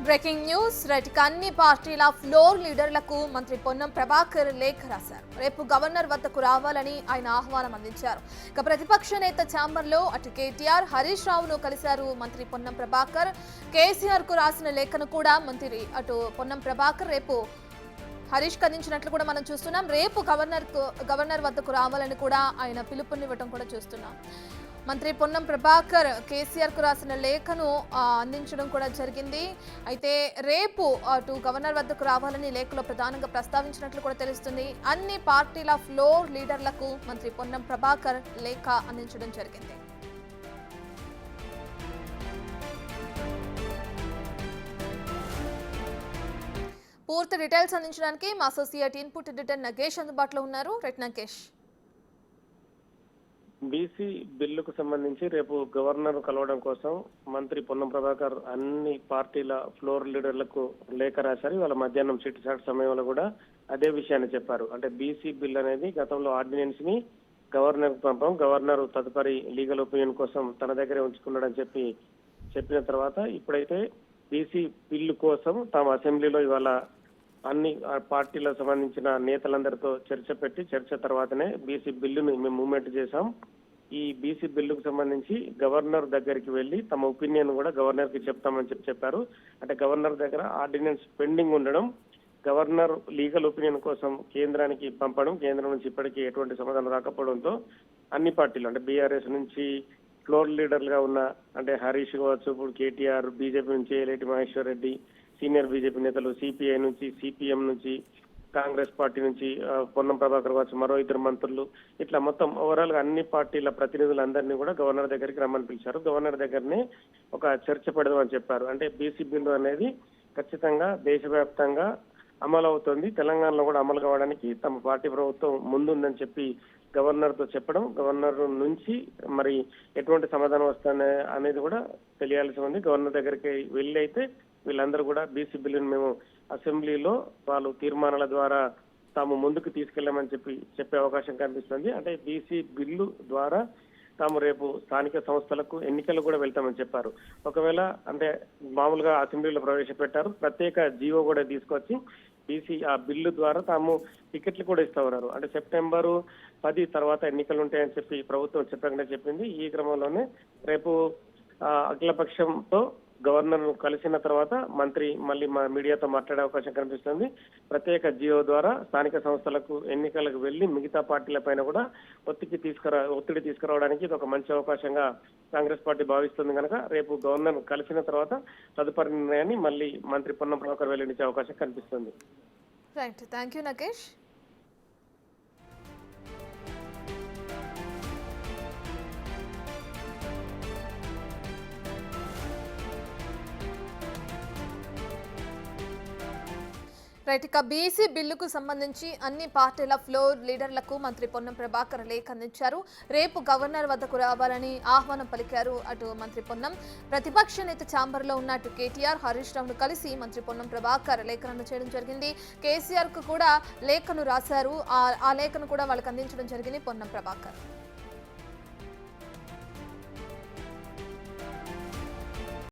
Breaking news అన్ని పార్టీల floor లీడర్లకు మంత్రి పొన్నం ప్రభాకర్ లేఖ రాశారు. రేపు గవర్నర్ వద్దకు రావాలని ఆయన ఆహ్వానం అందించారు. ఇక ప్రతిపక్ష నేత ఛాంబర్లో అటు కేటీఆర్, హరీష్ రావును కలిశారు మంత్రి పొన్నం ప్రభాకర్. కేసీఆర్ కు రాసిన లేఖను కూడా మంత్రి అటు పొన్నం ప్రభాకర్ రేపు హరీష్ అందించినట్లు కూడా మనం చూస్తున్నాం. రేపు గవర్నర్ వద్దకు రావాలని కూడా ఆయన పిలుపునివ్వటం కూడా చూస్తున్నాం. మంత్రి పొన్నం ప్రభాకర్ కేసీఆర్ కు రాసిన లేఖను అందించడం కూడా జరిగింది. అయితే రేపు అటు గవర్నర్ వద్దకు రావాలని లేఖలో ప్రధానంగా ప్రస్తావించినట్లు కూడా తెలుస్తుంది. అన్ని పార్టీల ఫ్లోర్ లీడర్లకు మంత్రి పొన్నం ప్రభాకర్ లేఖ అందించడం జరిగింది. పూర్తి డీటెయిల్స్ అందించడానికి మా అసోసియేట్ ఇన్పుట్ ఎడిటర్ నగేష్ అందుబాటులో ఉన్నారు. రైట్ నగేష్. బీసీ బిల్లుకు సంబంధించి రేపు గవర్నర్ కలవడం కోసం మంత్రి పొన్నం ప్రభాకర్ అన్ని పార్టీల ఫ్లోర్ లీడర్లకు లేఖ రాశారు. ఇవాళ మధ్యాహ్నం చిట్టిచాటు సమయంలో కూడా అదే విషయాన్ని చెప్పారు. అంటే బీసీ బిల్ అనేది గతంలో ఆర్డినెన్స్ ని గవర్నర్ పంపం, గవర్నర్ తదుపరి లీగల్ ఒపీనియన్ కోసం తన దగ్గరే ఉంచుకున్నాడని చెప్పిన తర్వాత ఇప్పుడైతే బీసీ బిల్లు కోసం తాము అసెంబ్లీలో ఇవాళ అన్ని పార్టీలకు సంబంధించిన నేతలందరితో చర్చ తర్వాతనే బీసీ బిల్లుని మేము మూవ్మెంట్ చేశాం. ఈ బీసీ బిల్లుకు సంబంధించి గవర్నర్ దగ్గరికి వెళ్లి తమ ఒపీనియన్ కూడా గవర్నర్ కి చెప్తామని చెప్పారు. అంటే గవర్నర్ దగ్గర ఆర్డినెన్స్ పెండింగ్ ఉండడం, గవర్నర్ లీగల్ ఒపీనియన్ కోసం కేంద్రానికి పంపడం, కేంద్రం నుంచి ఇప్పటికీ ఎటువంటి సమాధానం రాకపోవడంతో అన్ని పార్టీలు అంటే బీఆర్ఎస్ నుంచి ఫ్లోర్ లీడర్లుగా ఉన్న అంటే హరీష్ కావచ్చు, ఇప్పుడు కేటీఆర్, బీజేపీ నుంచి ఏలేటి మహేశ్వర్ రెడ్డి, సీనియర్ బీజేపీ నేతలు, సిపిఐ నుంచి, సిపిఎం నుంచి, కాంగ్రెస్ పార్టీ నుంచి పొన్నం ప్రభాకర్ కావచ్చు, మరో ఇద్దరు మంత్రులు, ఇట్లా మొత్తం ఓవరాల్ గా అన్ని పార్టీల ప్రతినిధులందరినీ కూడా గవర్నర్ దగ్గరికి రమ్మని పిలిచారు. గవర్నర్ దగ్గరనే ఒక చర్చ పెడదామని చెప్పారు. అంటే బీసీ బిల్లు అనేది ఖచ్చితంగా దేశవ్యాప్తంగా అమలు అవుతుంది, తెలంగాణలో కూడా అమలు కావడానికి తమ పార్టీ ప్రభుత్వం ముందుందని చెప్పి గవర్నర్ తో చెప్పడం, గవర్నర్ నుంచి మరి ఎటువంటి సమాధానం వస్తుంది అనేది కూడా తెలియాల్సి ఉంది. గవర్నర్ దగ్గరికి వెళ్ళి అయితే వీళ్ళందరూ కూడా బీసీ బిల్లును మేము అసెంబ్లీలో వాళ్ళు తీర్మానాల ద్వారా తాము ముందుకు తీసుకెళ్లామని చెప్పే అవకాశం కనిపిస్తుంది. అంటే బీసీ బిల్లు ద్వారా తాము రేపు స్థానిక సంస్థలకు ఎన్నికలు కూడా వెళ్తామని చెప్పారు. ఒకవేళ అంటే మామూలుగా అసెంబ్లీలో ప్రవేశపెట్టారు, ప్రత్యేక జీవో కూడా తీసుకొచ్చి బీసీ ఆ బిల్లు ద్వారా తాము టికెట్లు కూడా ఇస్తా ఉన్నారు. అంటే సెప్టెంబరు 10 తర్వాత ఎన్నికలు ఉంటాయని చెప్పి ప్రభుత్వం చెప్పకుండా చెప్పింది. ఈ క్రమంలోనే రేపు అఖిలపక్షంతో గవర్నర్ కలిసిన తర్వాత మంత్రి మళ్ళీ మీడియాతో మాట్లాడే అవకాశం కనిపిస్తుంది. ప్రత్యేక జియో ద్వారా స్థానిక సంస్థలకు ఎన్నికలకు వెళ్లి మిగతా పార్టీల పైన కూడా ఒత్తిడి తీసుకురావడానికి ఇది ఒక మంచి అవకాశంగా కాంగ్రెస్ పార్టీ భావిస్తుంది కనుక రేపు గవర్నర్ కలిసిన తర్వాత తదుపరి నిర్ణయాన్ని మళ్ళీ మంత్రి పొన్నం ప్రభాకర్ వెల్లడించే అవకాశం కనిపిస్తుంది. Right, thank you Nagesh. ఇక బీసీ బిల్లుకు సంబంధించి అన్ని పార్టీల ఫ్లోర్ లీడర్లకు మంత్రి పొన్నం ప్రభాకర్ లేఖ అందించారు. రేపు గవర్నర్ వద్దకు రావాలని ఆహ్వానం పలికారు అటు మంత్రి పొన్నం. ప్రతిపక్ష నేత ఛాంబర్లో ఉన్న అటు కేటీఆర్, హరీష్ రావును కలిసి మంత్రి పొన్నం ప్రభాకర్ లేఖను అందజేయడం జరిగింది. కేసీఆర్ కు కూడా లేఖను రాశారు. ఆ లేఖను కూడా వాళ్ళకి అందించడం జరిగింది పొన్నం ప్రభాకర్.